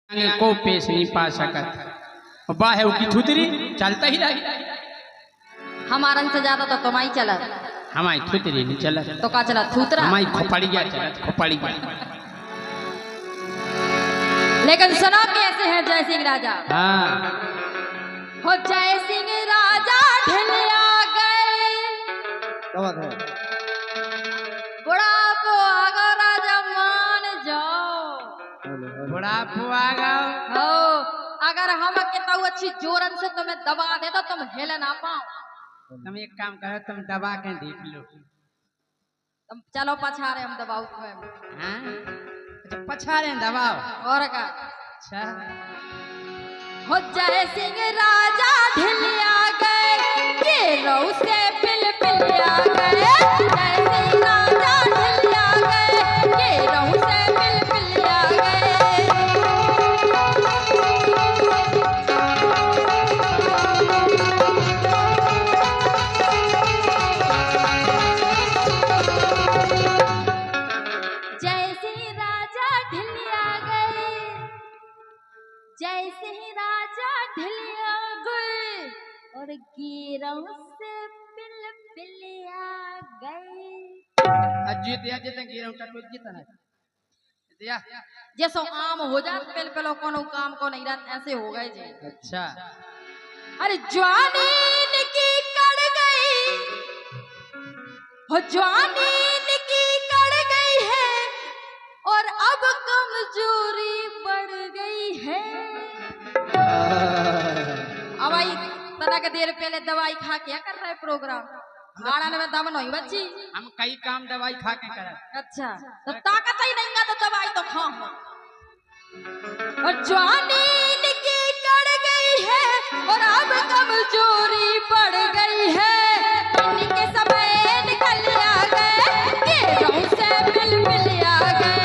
को पेश नहीं पा सकत बाहे की थुतरी चलता ही रही। हमारन से ज्यादा तो तुम्हारी चला, हमारी थुतरी नहीं चला तो का चला थूतरा, हमारी खोपड़ी गया चला खोपड़ी गया। लेकिन सुनो कैसे है जय सिंह राजा। हाँ हो जय सिंह राजा ढलिया गए, बुढ़ापो आगो राजा मान जाओ, बुढ़ापो आ गया हो अगर हम कहता हूँ अच्छी जोरन से तुम्हें दबा दे तो तुम हिल ना पाओ। तुम एक काम करो तुम दबा के देख लो। तुम चलो पछाड़े हम दबाओ तुम्हें। हाँ अच्छा पछाड़े दबाओ और का अच्छा। हो जय सिंह राजा ढलिया गए, केरों से पिल पिलिया गए, जय सिंह राजा ढलिया गए, केरों से पिल पिलिया गए। जय सिंह राजा ढलिया गए, जय सिंह राजा ढलिया गए, और गिरों से पिल पिलिया गए। अजीत या जितने गिरा उठा तो जीता ना दिया जैसो आम हो जात पिल पिलो कोनो काम को नहीं रहत ऐसे हो गए जी। अच्छा अरे जवानी की कड़ गई, हो जवानी की कड़ गई है, और अब कमजोरी बढ़ गई है। अब आई तना के देर पहले दवाई खा के क्या कर रहे प्रोग्राम गाड़ा में दम नहीं बच्ची। हम कई काम दवाई खा के करा। अच्छा तो ताकत ही नहीं है तो दवाई तो खाओ। और जवानी की कड़ गई है, और अब कमजोरी बढ़ गई है, इनके समय निकल आ गए, केरों से मिल मिल आ गए।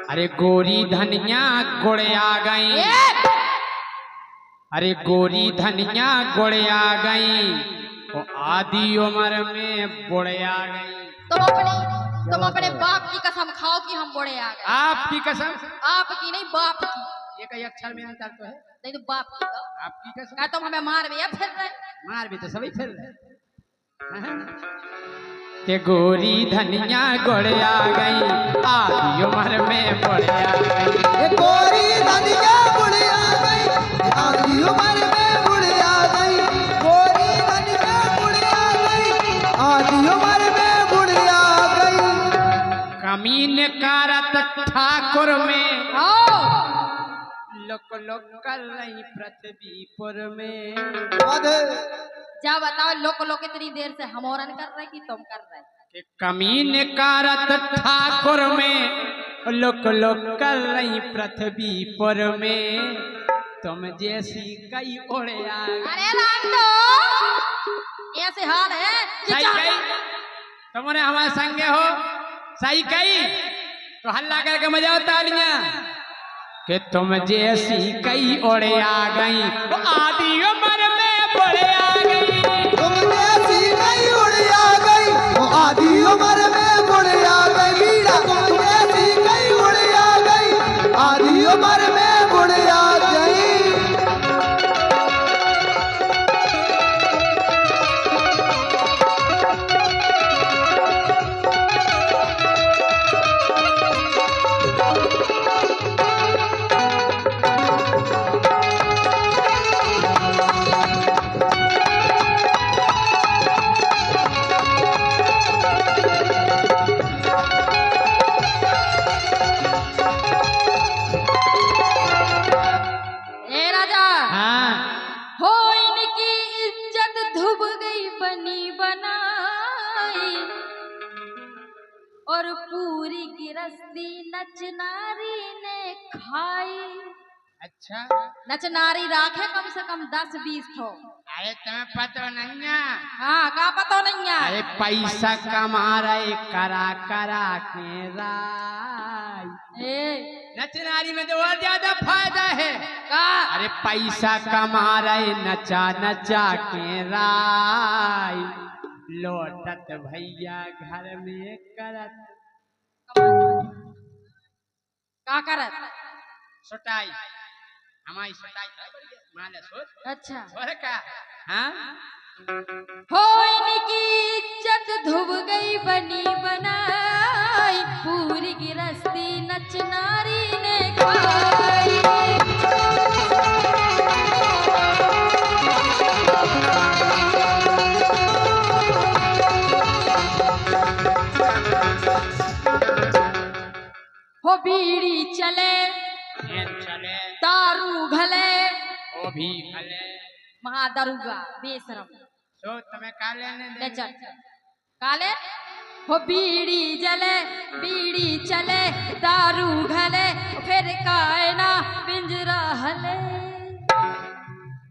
अरे गोरी धनिया गोड़े आ गई, अरे गोरी धनिया गोड़े आ गई, वो आधी उम्र में बुढ़े आ गई। तुम अपने बाप की कसम खाओ कि हम बड़े आ गए। आपकी कसम? आपकी नहीं बाप की। ये कई अक्षर में अंतर तो है। नहीं तो बाप की तो। आपकी कसम? क्या तुम हमें मार भी फिर रहे? मार भी तो सभी फिर रहे। के गोरी धनिया गोड़े आ गई, आधी उम्र में बुढ़े आ गई। गोरी धनिया बुढ़े आ गई, आधी उम्र में बुढ़े आ गई। गोरी धनिया बुढ़े आ गई, आधी उम्र में बुढ़े आ गई। कमीन कारत ठाकुर में आओ लोक लोक कर रही पृथ्वीपुर में। जा बताओ लोक लोक इतनी देर से हम औरन कर रहे कि तुम कर रहे? कि कमीन कारत ठाकुर में लोक लोक कर रही पृथ्वीपुर में, तुम जैसी कई ओढ़े आ गई। अरे लांडो ऐसे हाल है सही कही तुमने हमारे संगे हो, सही कही तो हल्ला करके मजा तालियां कि तुम जैसी कई ओढ़े आ गई, वो आधी उम्र में बुढ़े आ गई। तुम जैसी कई उड़े आ गई, वो आधी उम्र में बुढ़े आ गई। मीरा तुम जैसी कई उड़े आ गई, आधी उम्र में बुढ़े आ गई। हो इनकी इज्जत धुब गई बनी बनाई, और पूरी गिरस्ती नचनारी ने खाई। अच्छा नचनारी राखे कम से कम 10-20 ठो। अरे तुम्हें पता नहीं है? हाँ का पता नहीं है? अरे पैसा कमा रहे करा करा के राय। ए नचनारी में तो और ज्यादा फायदा है। का अरे पैसा कमा रहे नचा नचा के राय, लौटत भैया घर में करत का करत? सुटाई, हमारी सुटाई माने सोच अच्छा और का। हाँ हो इनकी इज्जत धुब गई बनी बनाई, पूरी गिरस्ती नच नारी ने खाई। हो बीड़ी चले चले दारू घले, वो भी खले। महादारूगा बेशरम तो तुम्हें का लेने ले दे। चल काले। हो बीड़ी जले बीड़ी चले दारू घले, फिर कायना पिंजरा हले।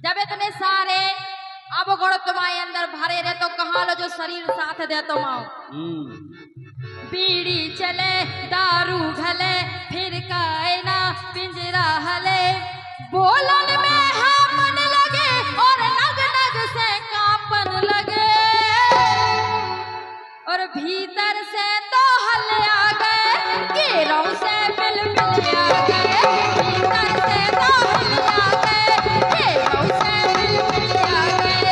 जब इतने सारे अब गड़ो तुम्हारे अंदर भरे रहे तो कहाँ लो जो शरीर साथ दे तुम आओ। बीड़ी चले दारू घले, फिर कायना पिंजरा हले। बोलन में हामन लगे और नग नग से कांपन लगे, और भीतर से तो हल आ गए, गिरों से मिल मिल आ गए। भीतर से तो हल आ गए, गिरों से मिल मिल आ गए।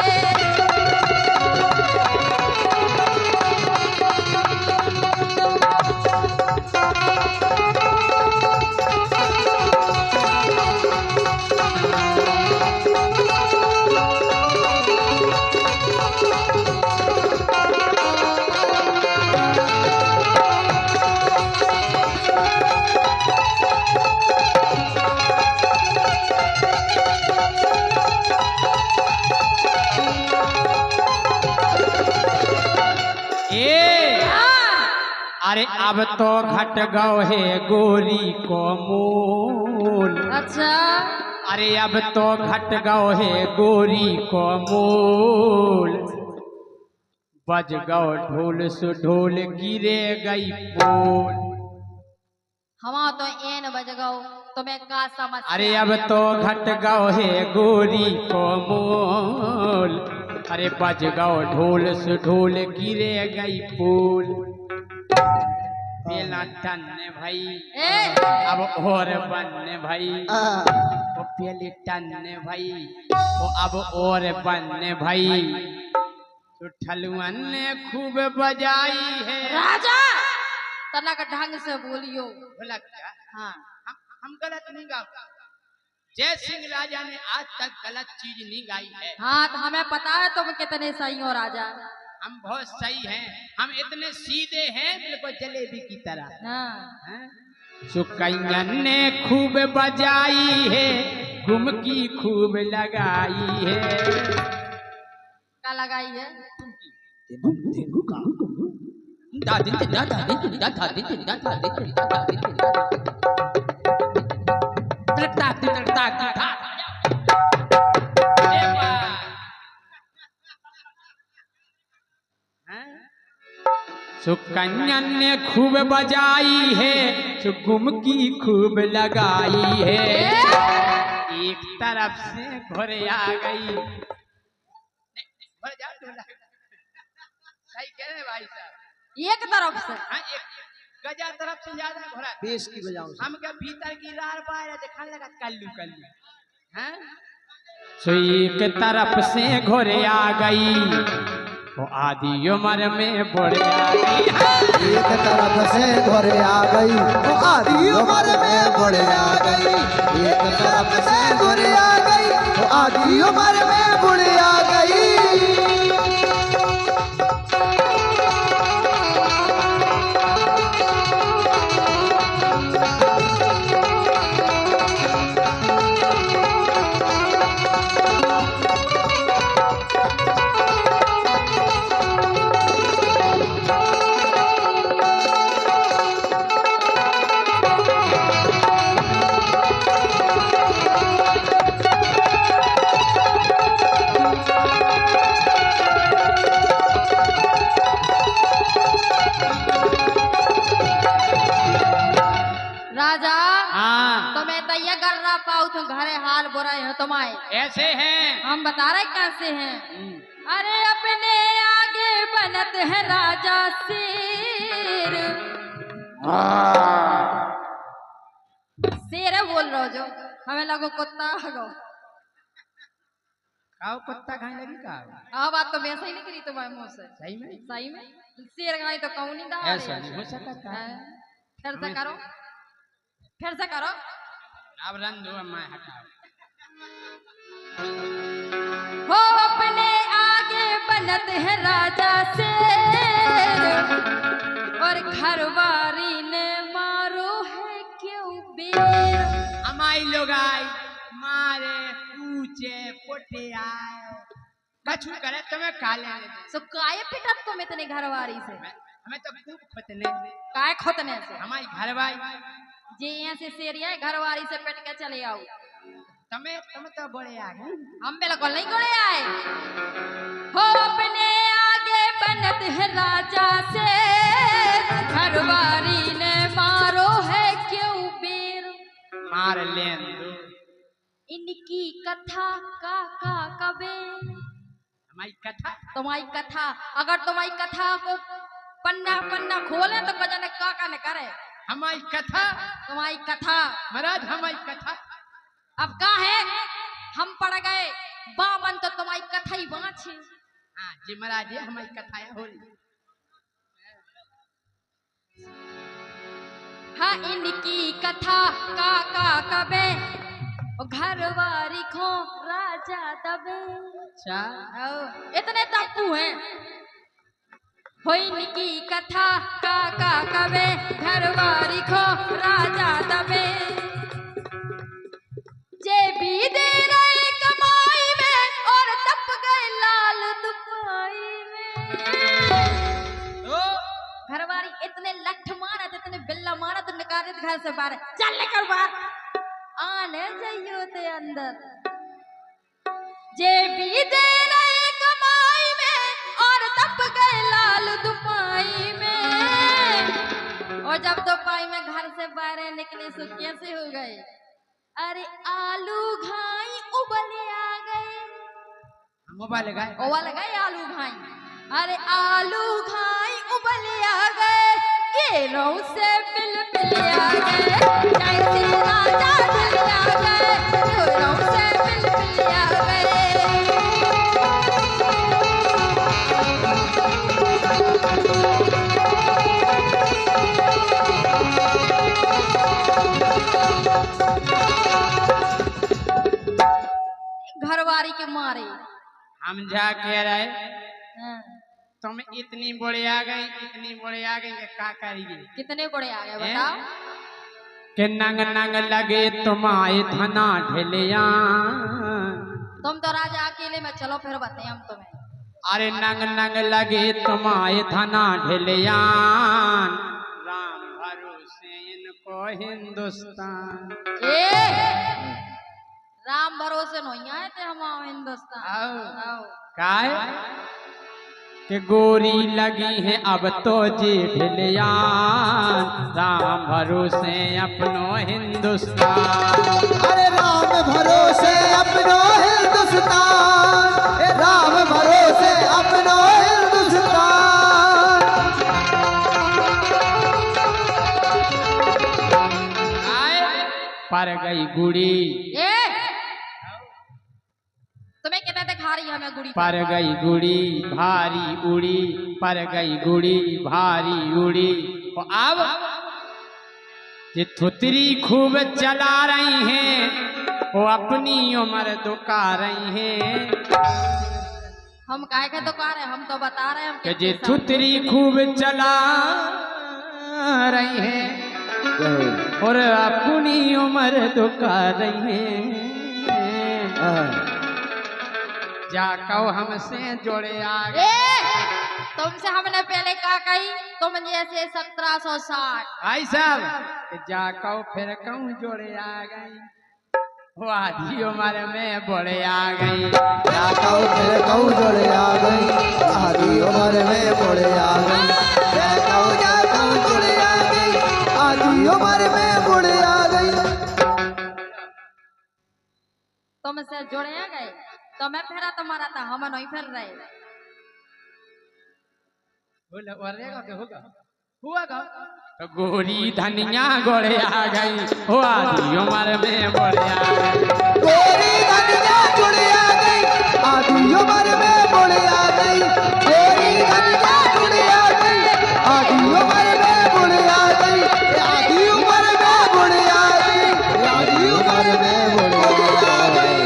अरे अब तो घट गौ है गोरी को मूल। अच्छा अरे अब तो घट गौ है गोरी को मूल, बज गौ ढोल सु ढोल गिरे गई पोल। हवा तो एन बज गओ तुम्हें का समझ। अरे अब तो घट गौ है गोरी को मूल, अरे बज गौ ढोल सु ढोल गिरे गई पोल। पेला टन्ने भाई अब और बनने भाई, वो पेली टन्ने भाई वो अब और बनने भाई। तो ठलुअन ने खूब बजाई है। राजा तना का ढंग से बोलियो। बोला क्या? हाँ हम गलत नहीं गाते। जय सिंह राजा ने आज तक गलत चीज नहीं गाई है। हाँ तो हमें पता है तुम कितने सही हो राजा। हम बहुत सही हैं, हम इतने सीधे हैं बिल्कुल जलेबी की तरह। हाँ सुकैयन ने खूब बजाई है, घुमकी खूब लगाई है। क्या लगाई है? सुकन्यन ने खूब बजाई है, सुगुमकी खूब लगाई है। एक तरफ से घोड़े आ गई। सही कह रहे भाई साहब। एक तरफ से हाँ, एक गजा तरफ से ज्यादा घोड़ा बेस की बजाओ। हम क्या भीतर की रार पाए देखा लगा कल्लू कल्लू। हाँ सो एक तरफ से घोड़े आ गई, वो आधी उम्र में बढ़ गई। एक तरफ से घोड़े आ गई, वो आधी उम्र में बुढ़े आ गई। एक तरफ से घोड़े आ गई, वो आधी उम्र में बुढ़े आ गई। राजा हाँ तुम्हें तो ये कर रहा पाऊ तुम घरे हाल बुरा है तुम्हारे ऐसे हैं। हम बता रहे कैसे हैं। अरे अपने आगे बनत है राजा शेर शेर है बोल रहा जो हमें लगो कुत्ता हो काऊ कुत्ता खाने लगी का? हाँ बात तो वैसे ही निकली तुम्हारे मुंह से। सही में सही में शेर गाय तो कौन नहीं दावा ऐसा नहीं हो सकता। फिर से करो फिर से करो। अब रन दो मैं हटाओ। हो अपने आगे बनत है राजा से और घरवारी ने मारो है क्यों बेर। हमारी लोग आई मारे पूछे पोटे आए कछु करे तुम्हें काले सो काय पिटत तुम इतने घरवारी से। हमें तो खूब खतने काय खोतने से हमारी घरवाई जे यहाँ से शेरिया घरवारी से पिट के चले आओ। तुम तो बड़े आ गए। हम बिल्कुल नहीं गोड़े आए। हो अपने आगे बनत है राजा से घरवारी ने मारो है क्यों बेर। मार लेन दो इनकी कथा का कबे हमारी कथा तुम्हारी कथा अगर तुम्हारी कथा को पन्ना पन्ना खोले तो कजन का न करे। हमारी कथा तुम्हारी कथा महाराज हमारी कथा अब का है हम पड़ गए बामन तो तुम्हारी कथा ही बाँच है। हाँ जी महाराज ये हमारी कथा हो रही। हाँ इनकी कथा का कबे घरवारी खो राजा दबे। अच्छा इतने तप्पू हैं। हो इनकी कथा का कबे घरवारी खो राजा दबे। जे भी दे रहे कमाई में और तप गए लाल दुपाई में। घरवारी इतने लठ मारत इतने बिल्ला मारत निकालत घर से बाहर चल निकल बाहर आने जाइयो ते अंदर। जे भी दे रहे कमाई में और तप गए लाल दुपाई में। और जब दुपाई में घर से बाहर निकले सो कैसे हो गए। अरे आलू घाई उबले आ गए। मोबाइल गए उबल गए आलू घाई। अरे आलू घाई उबले आ गए केरों से बिल बिल आ गए। कैसे राजा दिल आ गए केरों से बिल बिल आ गए। घरवारी के मारे हम जा कह रहे हाँ। तुम इतनी बड़े आ गई इतनी बड़े आ गई कि क्या करेगी। कितने बड़े आ गए बताओ। कि नंग नंग लगे तुम्हारे धना ढेलिया। तुम तो राजा अकेले में चलो फिर बताए हम तुम्हें। अरे नंग नंग लगे तुम्हारे धना ढेलिया। राम भरोसे इनको हिंदुस्तान। राम भरोसे नहीं आए थे हम हिंदुस्तान। काय कि गोरी लगी है अब तो जी ढिलिया। राम भरोसे अपनो हिंदुस्तान। अरे राम भरोसे अपनो हिंदुस्तान। राम भरोसे अपनो हिंदुस्तान। पर गई गुड़ी तुम्हें कितने दिखा रही है हमें गुड़ी। पर गई गुड़ी भारी उड़ी। पर गई गुड़ी भारी उड़ी। अब ये थुतरी खूब चला रही हैं वो अपनी उम्र दुका रही हैं। हम काहे के दुका रहे हम तो बता रहे हैं कि ये थुतरी खूब चला रही हैं और अपनी उम्र दुका रही हैं। जाको हमसे जोड़े आ गए। तुमसे हमने पहले कहा कही तुम जैसे 1760 भाई साहब जाको फिर कहूँ जोड़े आ गई। वो आधी उम्र में बड़े आ गई। जाको फिर कहूँ जोड़े आ गई। आधी उम्र में बड़े आ गई। जाको जोड़े आ गई। आधी उम्र में बड़े तुमसे जुड़े गए तो मैं फेरा तुम्हारा था हम नहीं फिर रहे तो गोरी धनिया गोड़े आ गई हो आधी उम्र में बुढ़े आ गई गोरी धनिया जुड़े आ गई आधी उम्र में बुढ़े आ गई गोरी धनिया जुड़े आ गई आधी उम्र में बुढ़े आ गई आधी उम्र में बुढ़े आ गई आधी उम्र में बुढ़े आ गई।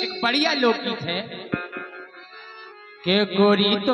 एक बढ़िया लोकगीत है कि गोरी तो